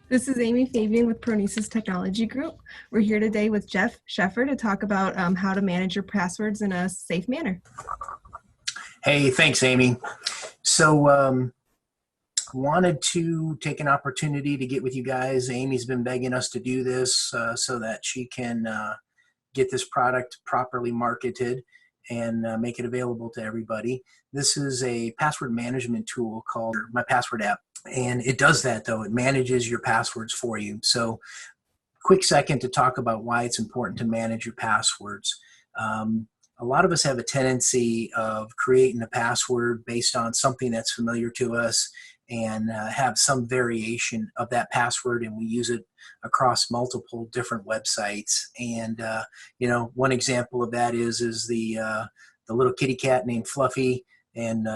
This is Amy Fabian with Pronesis Technology Group. We're here today with Jeff Sheffer to talk about how to manage your passwords in a safe manner. Hey, thanks, Amy. So, wanted to take an opportunity to get with you guys. Amy's been begging us to do this so that she can get this product properly marketed and make it available to everybody. This is a password management tool called My Password app. And it does that, though. It manages your passwords for you. So, quick second to talk about why it's important to manage your passwords. A lot of us have a tendency of creating a password based on something that's familiar to us and have some variation of that password, and we use it across multiple different websites. And one example of that is the little kitty cat named Fluffy, and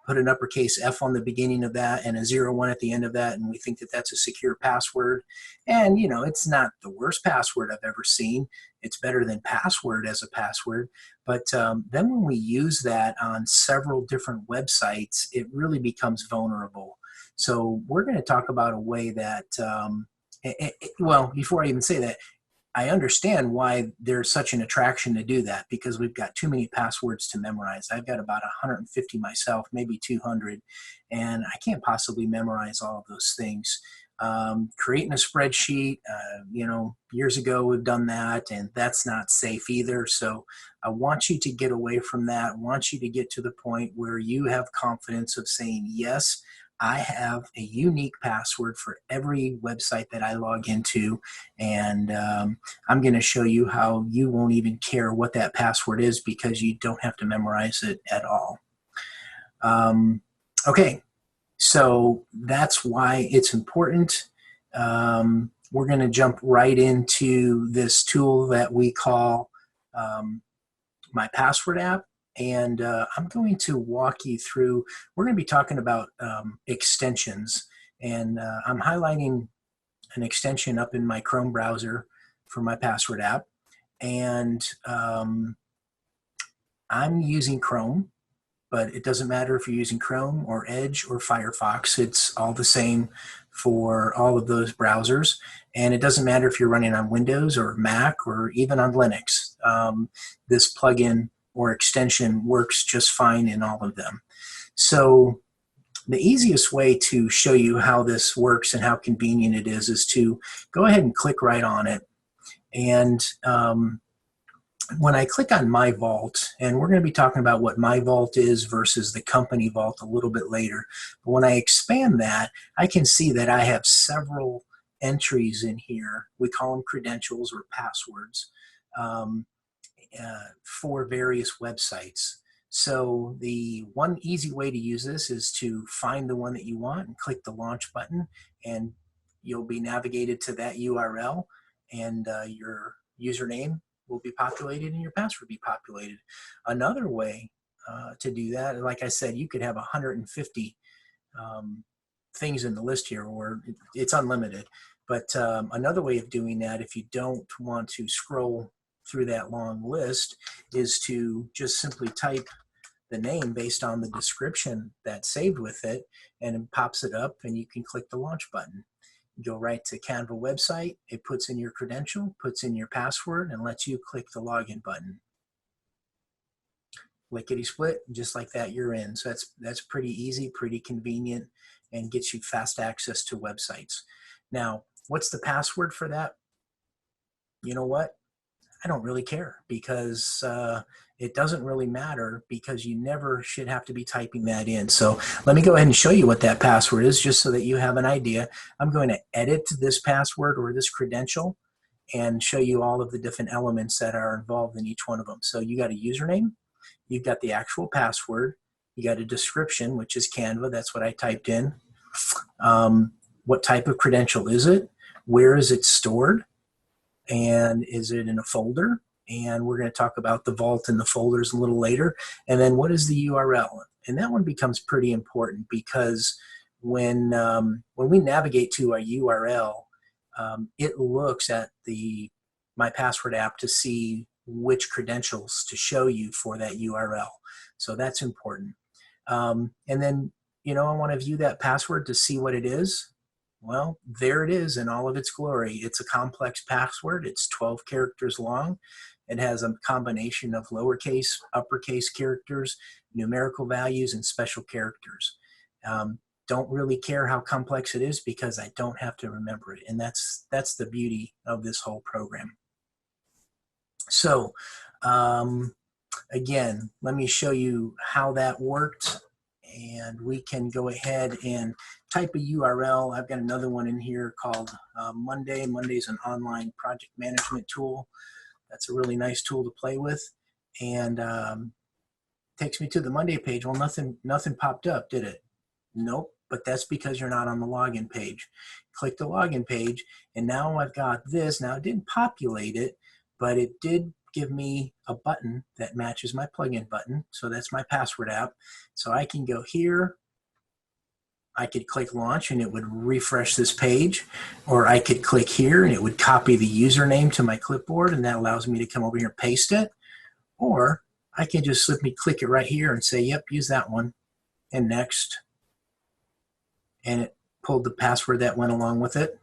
put an uppercase F on the beginning of that and a 01 at the end of that, and we think that that's a secure password. And it's not the worst password I've ever seen. It's better than password as a password. But then when we use that on several different websites, it really becomes vulnerable. So we're going to talk about a way that, well, before I even say that, I understand why there's such an attraction to do that, because we've got too many passwords to memorize. I've got about 150 myself, maybe 200, and I can't possibly memorize all of those things. Creating a spreadsheet, years ago we've done that, and that's not safe either. So I want you to get away from that. I want you to get to the point where you have confidence of saying, yes, I have a unique password for every website that I log into, and I'm going to show you how you won't even care what that password is because you don't have to memorize it at all. Okay, so that's why it's important. We're going to jump right into this tool that we call My Password app. And I'm going to walk you through, we're going to be talking about extensions. And I'm highlighting an extension up in my Chrome browser for My Password app. And I'm using Chrome, but it doesn't matter if you're using Chrome or Edge or Firefox. It's all the same for all of those browsers. And it doesn't matter if you're running on Windows or Mac or even on Linux. This plugin or extension works just fine in all of them. So the easiest way to show you how this works and how convenient it is to go ahead and click right on it. And when I click on My Vault, and we're going to be talking about what My Vault is versus the company vault a little bit later, but when I expand that, I can see that I have several entries in here. We call them credentials or passwords. For various websites. So the one easy way to use this is to find the one that you want and click the launch button, and you'll be navigated to that URL, and your username will be populated and your password be populated. Another way to do that, like I said, you could have 150 things in the list here, or it's unlimited. But another way of doing that, if you don't want to scroll through that long list, is to just simply type the name based on the description that's saved with it, and it pops it up, and you can click the launch button. You go right to Canva website, it puts in your credential, puts in your password, and lets you click the login button. Lickety split, just like that, you're in. So that's pretty easy, pretty convenient, and gets you fast access to websites. Now, what's the password for that? You know what? I don't really care, because it doesn't really matter, because you never should have to be typing that in. So let me go ahead and show you what that password is, just so that you have an idea. I'm going to edit this password or this credential and show you all of the different elements that are involved in each one of them. So you got a username, you've got the actual password, you got a description, which is Canva, that's what I typed in. What type of credential is it? Where is it stored? And is it in a folder? And we're going to talk about the vault and the folders a little later. And then what is the URL? And that one becomes pretty important, because when we navigate to a URL, it looks at the My Password app to see which credentials to show you for that URL. So that's important. And then, I want to view that password to see what it is. Well, there it is in all of its glory. It's a complex password. It's 12 characters long. It has a combination of lowercase, uppercase characters, numerical values, and special characters. Don't really care how complex it is because I don't have to remember it. And that's the beauty of this whole program. So again, let me show you how that worked. And we can go ahead and type a URL. I've got another one in here called Monday. Monday's an online project management tool. That's a really nice tool to play with. And takes me to the Monday page. Well, nothing popped up, did it? Nope, but that's because you're not on the login page. Click the login page, and now I've got this. Now it didn't populate it, but it did give me a button that matches my plugin button. So that's my password app. So I can go here. I could click launch and it would refresh this page, or I could click here and it would copy the username to my clipboard, and that allows me to come over here and paste it. Or I can just simply click it right here and say, yep, use that one, and next. And it pulled the password that went along with it.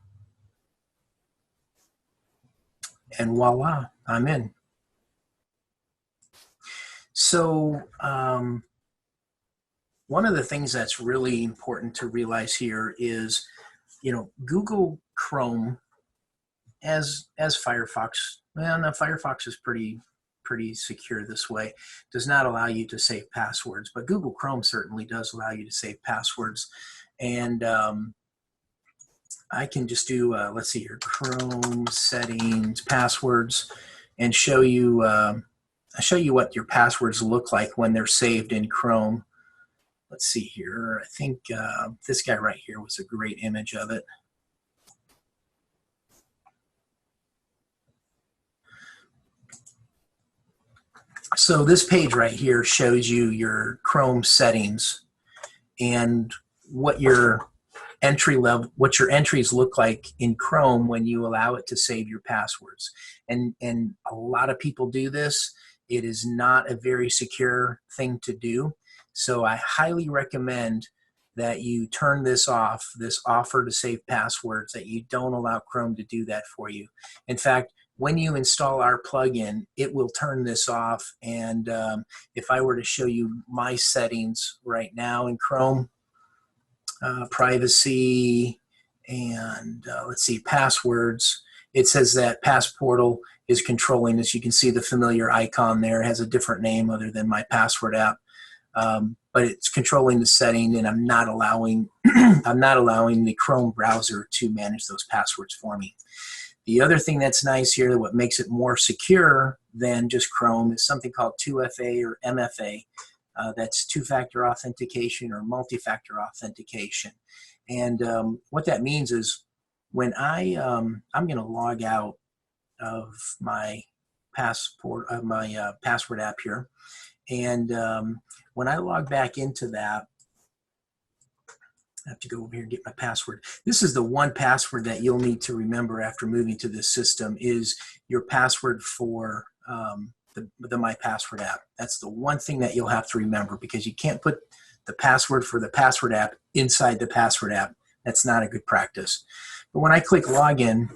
And voila, I'm in. So one of the things that's really important to realize here is, Google Chrome, as Firefox, well, no, Firefox is pretty secure this way, does not allow you to save passwords, but Google Chrome certainly does allow you to save passwords. And I can just do, let's see here, Chrome settings, passwords, and show you what your passwords look like when they're saved in Chrome. Let's see here. I think this guy right here was a great image of it. So this page right here shows you your Chrome settings and what your entries look like in Chrome when you allow it to save your passwords. And a lot of people do this. It is not a very secure thing to do. So I highly recommend that you turn this off, this offer to save passwords, that you don't allow Chrome to do that for you. In fact, when you install our plugin, it will turn this off. And if I were to show you my settings right now in Chrome, privacy, and let's see, passwords, it says that Passportal is controlling this. You can see the familiar icon there. It has a different name other than my password app. But it's controlling the setting, and I'm not allowing the Chrome browser to manage those passwords for me. The other thing that's nice here, what makes it more secure than just Chrome, is something called 2FA or MFA. That's two-factor authentication or multi-factor authentication. And what that means is when I'm going to log out of my password app here, and when I log back into that, I have to go over here and get my password. This is the one password that you'll need to remember after moving to this system, is your password for the My Password app. That's the one thing that you'll have to remember, because you can't put the password for the password app inside the password app. That's not a good practice. But when I click login,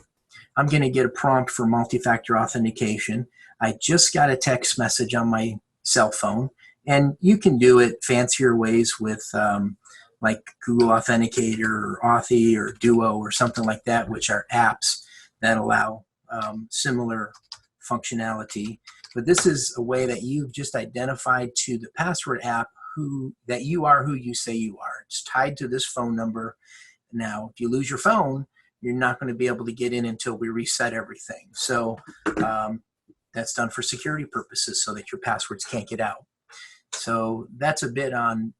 I'm going to get a prompt for multi-factor authentication. I just got a text message on my cell phone, and you can do it fancier ways with like Google Authenticator or Authy or Duo or something like that, which are apps that allow similar functionality. But this is a way that you've just identified to the password app that you are who you say you are. It's tied to this phone number. Now, if you lose your phone, you're not going to be able to get in until we reset everything. So that's done for security purposes, so that your passwords can't get out. So that's a bit on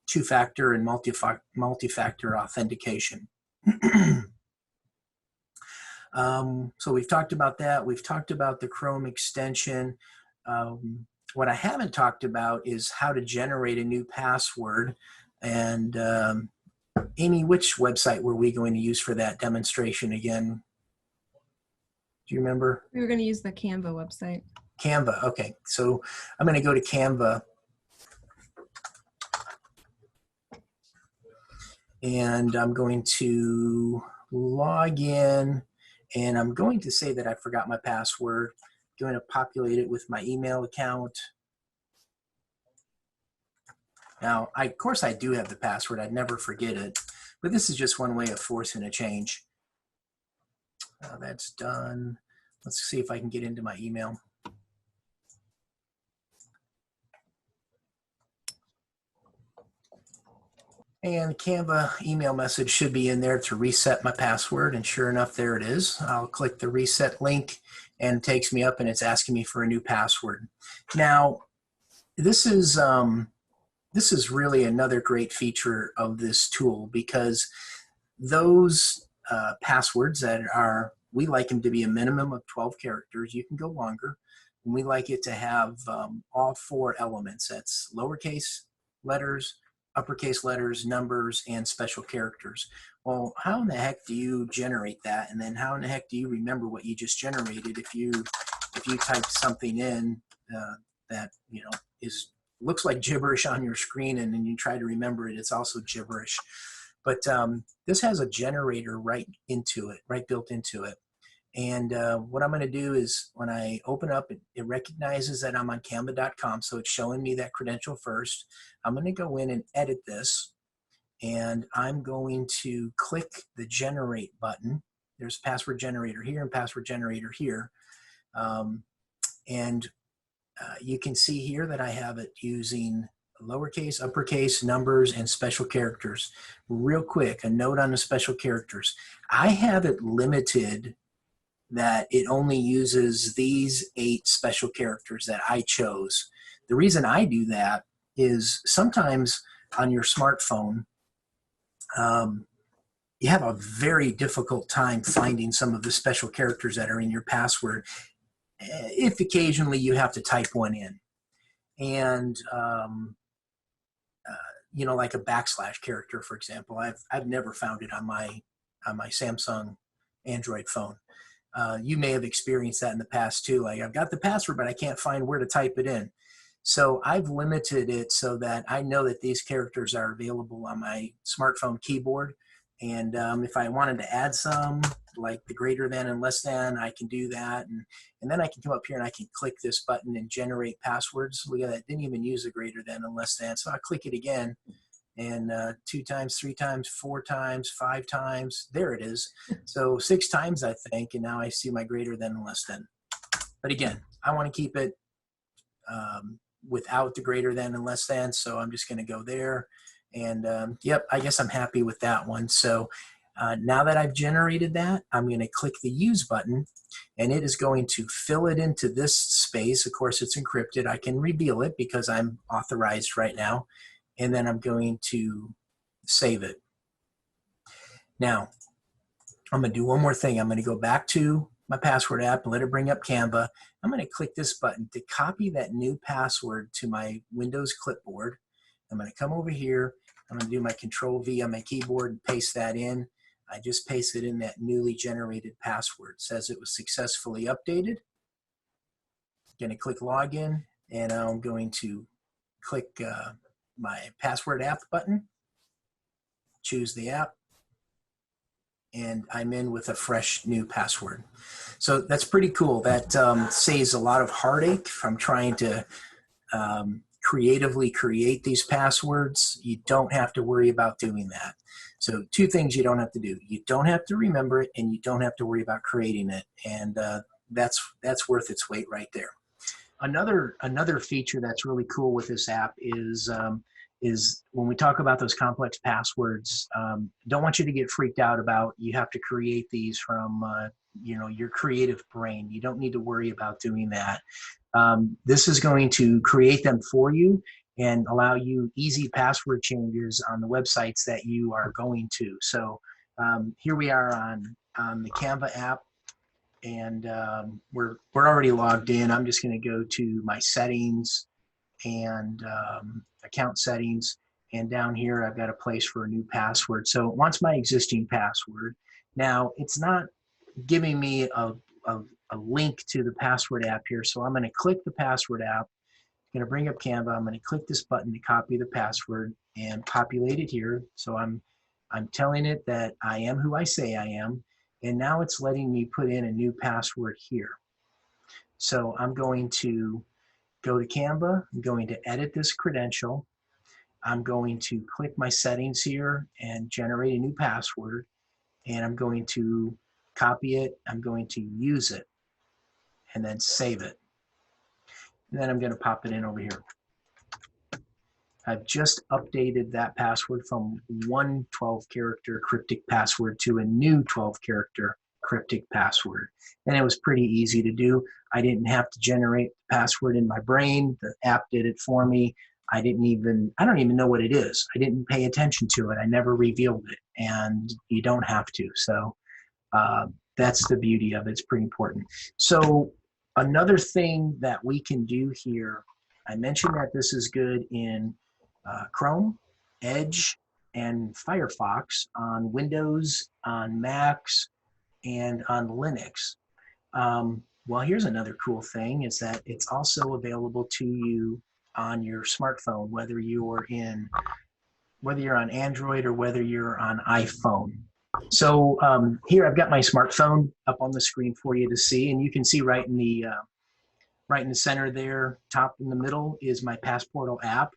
two-factor and multi-factor authentication. So we've talked about that. We've talked about the Chrome extension. What I haven't talked about is how to generate a new password. And Amy, which website were we going to use for that demonstration again? Do you remember? We were going to use the Canva website. Canva. Okay. So I'm going to go to Canva. and I'm going to log in, and I'm going to say that I forgot my password. I'm going to populate it with my email account. Now, of course I do have the password. I'd never forget it, but this is just one way of forcing a change. That's done. Let's see if I can get into my email. And Canva email message should be in there to reset my password. And sure enough, there it is. I'll click the reset link and it takes me up and it's asking me for a new password. Now, this is really another great feature of this tool, because those passwords that are, we like them to be a minimum of 12 characters. You can go longer. And we like it to have all 4 elements. That's lowercase letters, uppercase letters, numbers, and special characters. Well, how in the heck do you generate that? And then how in the heck do you remember what you just generated if you type something in that looks like gibberish on your screen, and then you try to remember it, it's also gibberish. But this has a generator right built into it. And what I'm going to do is when I open up, it recognizes that I'm on canva.com, so it's showing me that credential first. I'm going to go in and edit this, and I'm going to click the generate button. There's password generator here and password generator here. You can see here that I have it using lowercase, uppercase, numbers, and special characters. Real quick, a note on the special characters. I have it limited that it only uses these 8 special characters that I chose. The reason I do that is sometimes on your smartphone, you have a very difficult time finding some of the special characters that are in your password, if occasionally you have to type one in. And like a backslash character, for example, I've never found it on my Samsung Android phone. You may have experienced that in the past too. Like, I've got the password, but I can't find where to type it in. So I've limited it so that I know that these characters are available on my smartphone keyboard. And if I wanted to add some, like the greater than and less than, I can do that. And then I can come up here and I can click this button and generate passwords. Look at that, didn't even use the greater than and less than. So I'll click it again. And 2 times, 3 times, 4 times, 5 times, there it is. So 6 times, I think, and now I see my greater than and less than. But again, I want to keep it without the greater than and less than, so I'm just going to go there. And yep, I guess I'm happy with that one. So now that I've generated that, I'm going to click the use button, and it is going to fill it into this space. Of course, it's encrypted. I can reveal it because I'm authorized right now. And then I'm going to save it. Now, I'm going to do one more thing. I'm going to go back to my password app, let it bring up Canva. I'm going to click this button to copy that new password to my Windows clipboard. I'm going to come over here. I'm going to do my Control V on my keyboard and paste that in. I just pasted in that newly generated password. It says it was successfully updated. I'm going to click Login, and I'm going to click my password app button, choose the app, and I'm in with a fresh new password. So that's pretty cool. That saves a lot of heartache from trying to creatively create these passwords. You don't have to worry about doing that. So 2 things you don't have to do. You don't have to remember it, and you don't have to worry about creating it. And that's worth its weight right there. Another feature that's really cool with this app is when we talk about those complex passwords, don't want you to get freaked out about you have to create these from your creative brain. You don't need to worry about doing that. This is going to create them for you and allow you easy password changes on the websites that you are going to. So here we are on the Canva app. And we're already logged in. I'm just going to go to my settings and account settings, and down here I've got a place for a new password. So it wants my existing password. Now it's not giving me a link to the password app here, so I'm going to click the password app. I'm going to bring up Canva. I'm going to click this button to copy the password and populate it here. So I'm I'm telling it that I am who I say I am, and now it's letting me put in a new password here. So I'm going to go to Canva, I'm going to edit this credential, I'm going to click my settings here and generate a new password, and I'm going to copy it, I'm going to use it, and then save it. And then I'm going to pop it in over here. I've just updated that password from one 12-character cryptic password to a new 12-character cryptic password. And it was pretty easy to do. I didn't have to generate the password in my brain. The app did it for me. I don't even know what it is. I didn't pay attention to it. I never revealed it. And you don't have to. So that's the beauty of it. It's pretty important. So another thing that we can do here, I mentioned that this is good in Chrome, Edge, and Firefox on Windows, on Macs, and on Linux. Well, here's another cool thing is that it's also available to you on your smartphone, whether you're on Android or whether you're on iPhone. So here I've got my smartphone up on the screen for you to see, and you can see right in the center there, top in the middle, is my Passportal app.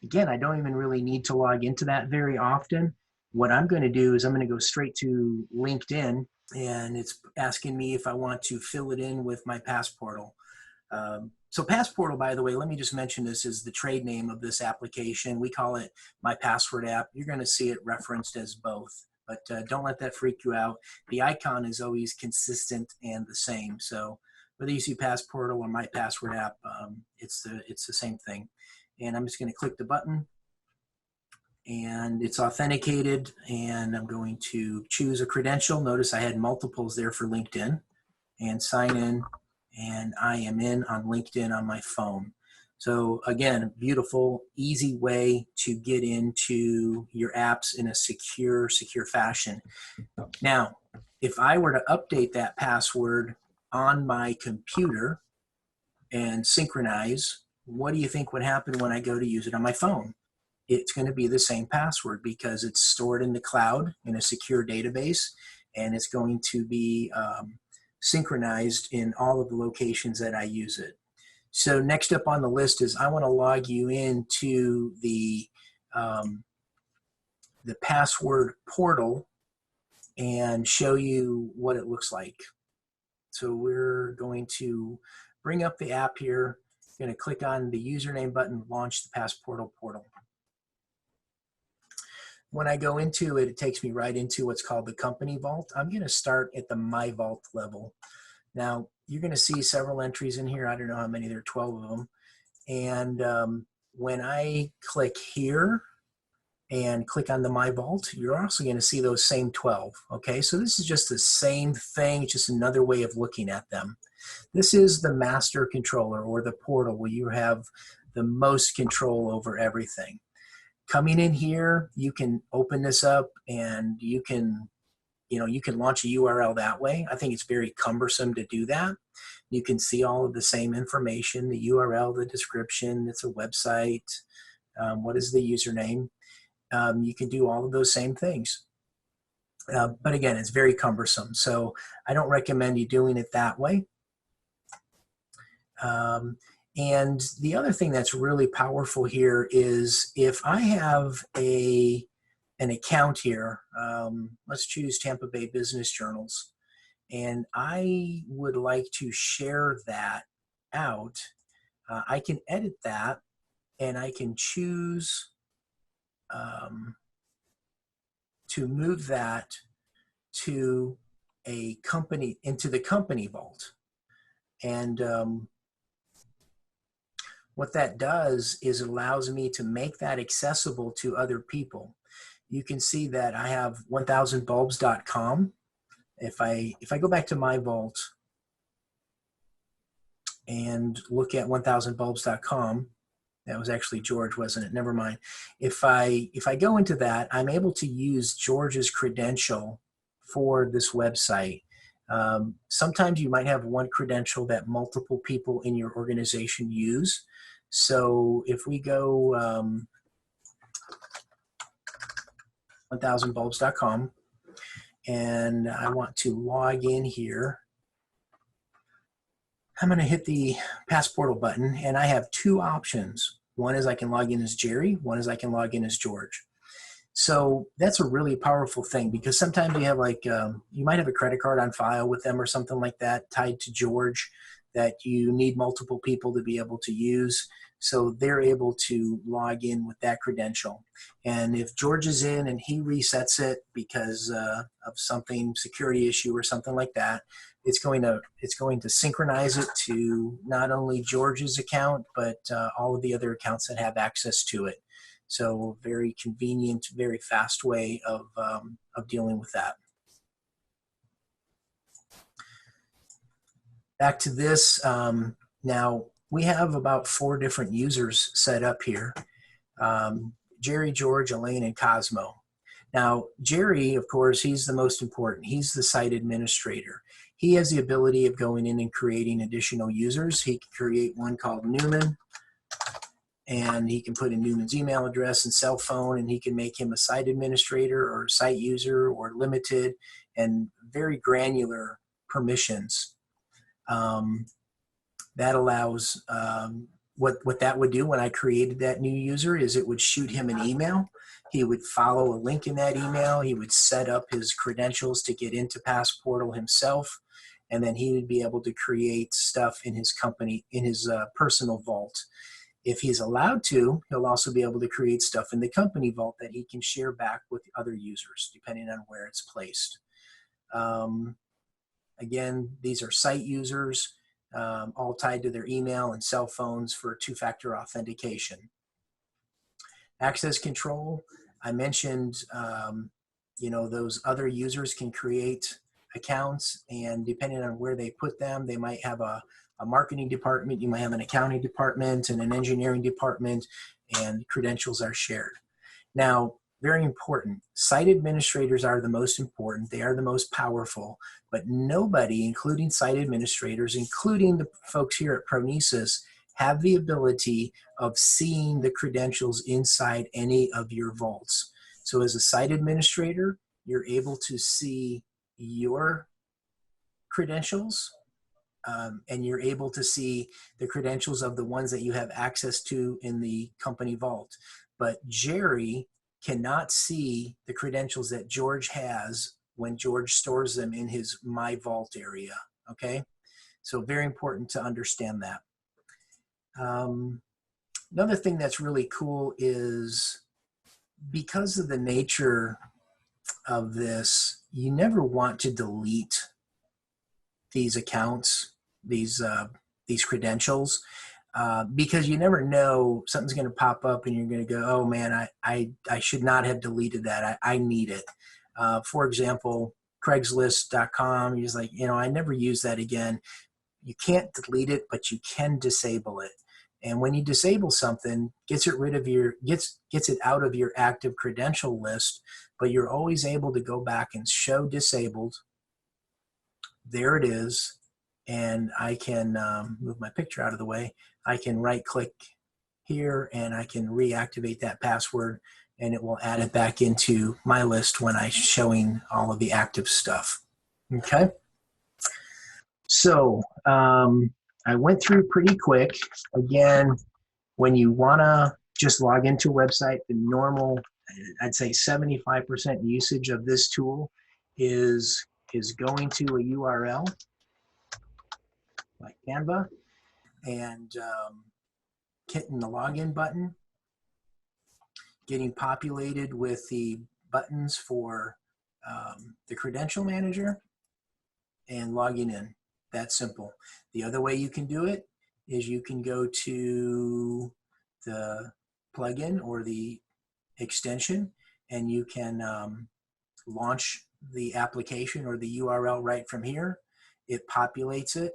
Again, I don't even really need to log into that very often. What I'm going to do is I'm going to go straight to LinkedIn, and it's asking me if I want to fill it in with my Passportal. So Passportal, by the way, let me just mention this is the trade name of this application. We call it My Password app. You're going to see it referenced as both, but don't let that freak you out. The icon is always consistent and the same. So whether you see Passportal or My Password app, it's the same thing. And I'm just going to click the button, and it's authenticated, and I'm going to choose a credential. Notice I had multiples there for LinkedIn, and sign in, and I am in on LinkedIn on my phone. So again, a beautiful, easy way to get into your apps in a secure fashion. Now, if I were to update that password on my computer and synchronize, what do you think would happen when I go to use it on my phone? It's going to be the same password because it's stored in the cloud in a secure database, and it's going to be synchronized in all of the locations that I use it. So next up on the list is I want to log you into the password portal and show you what it looks like. So we're going to bring up the app here. I'm going to click on the username button, launch the Passportal portal. When I go into it, it takes me right into what's called the company vault. I'm going to start at the My Vault level. Now, you're going to see several entries in here. I don't know how many, there are 12 of them. And when I click here and click on the My Vault, you're also going to see those same 12. Okay, so this is just the same thing, just another way of looking at them. This is the master controller, or the portal, where you have the most control over everything. Coming in here, you can open this up and you can launch a URL that way. I think it's very cumbersome to do that. You can see all of the same information, the URL, the description, it's a website, what is the username. You can do all of those same things. But again, it's very cumbersome. So I don't recommend you doing it that way. And the other thing that's really powerful here is if I have an account here, let's choose Tampa Bay Business Journals, and I would like to share that out, I can edit that, and I can choose to move that to a company, into the company vault. And what that does is it allows me to make that accessible to other people. You can see that I have 1000bulbs.com. If I go back to my vault and look at 1000bulbs.com, that was actually George, wasn't it? Never mind. If I go into that, I'm able to use George's credential for this website. Sometimes you might have one credential that multiple people in your organization use. So if we go 1000bulbs.com, and I want to log in here. I'm going to hit the Passportal button, and I have two options. One is I can log in as Jerry, one is I can log in as George. So that's a really powerful thing, because sometimes you have like, you might have a credit card on file with them or something like that tied to George that you need multiple people to be able to use. So they're able to log in with that credential. And if George is in and he resets it because of something, security issue or something like that, it's going to synchronize it to not only George's account, but all of the other accounts that have access to it. So very convenient, very fast way of dealing with that. Back to this, now we have about 4 different users set up here. Jerry, George, Elaine, and Cosmo. Now, Jerry, of course, he's the most important. He's the site administrator. He has the ability of going in and creating additional users. He can create one called Newman, and he can put in Newman's email address and cell phone, and he can make him a site administrator or site user or limited, and very granular permissions. That allows, what that would do when I created that new user is it would shoot him an email. He would follow a link in that email. He would set up his credentials to get into Passportal himself, and then he would be able to create stuff in his company, in his personal vault. If he's allowed to, he'll also be able to create stuff in the company vault that he can share back with other users, depending on where it's placed. Again, these are site users, all tied to their email and cell phones for 2-factor authentication. Access control, I mentioned, you know, those other users can create accounts, and depending on where they put them, they might have a marketing department, you might have an accounting department and an engineering department, and credentials are shared. Now, very important, site administrators are the most important, they are the most powerful, but nobody, including site administrators, including the folks here at Pronesis, have the ability of seeing the credentials inside any of your vaults. So as a site administrator, you're able to see your credentials, and you're able to see the credentials of the ones that you have access to in the company vault. But Jerry cannot see the credentials that George has when George stores them in his My Vault area, okay? So very important to understand that. Another thing that's really cool is because of the nature of this, you never want to delete these accounts, these credentials, because you never know, something's going to pop up and you're going to go, oh man, I should not have deleted that. I need it. For example, Craigslist.com, he's like, you know, I never use that again. You can't delete it, but you can disable it. And when you disable something, gets it out of your active credential list, but you're always able to go back and show disabled. There it is. And I can move my picture out of the way. I can right click here and I can reactivate that password, and it will add it back into my list when I'm showing all of the active stuff. Okay. So I went through pretty quick. Again, when you want to just log into a website, the normal, I'd say 75% usage of this tool is going to a URL like Canva and hitting the login button, getting populated with the buttons for the credential manager, and logging in. That simple. The other way you can do it is you can go to the plugin or the extension, and you can launch the application or the URL right from here. It populates it.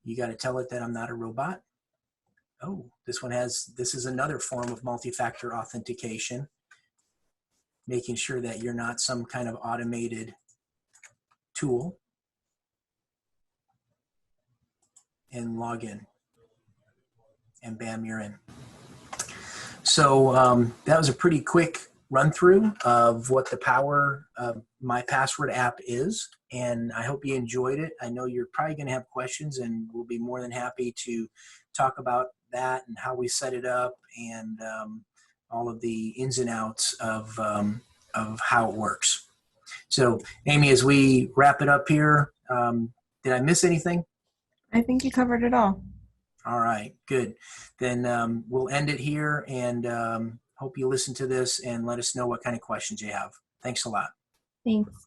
You got to tell it that I'm not a robot. Oh, this is another form of multi-factor authentication, making sure that you're not some kind of automated tool. And log in, and bam, you're in. So that was a pretty quick run through of what the power of my password app is. And I hope you enjoyed it. I know you're probably going to have questions, and we'll be more than happy to talk about that and how we set it up, and all of the ins and outs of how it works. So, Amy, as we wrap it up here, did I miss anything? I think you covered it all. All right, good. Then we'll end it here, and hope you listen to this and let us know what kind of questions you have. Thanks a lot. Thanks.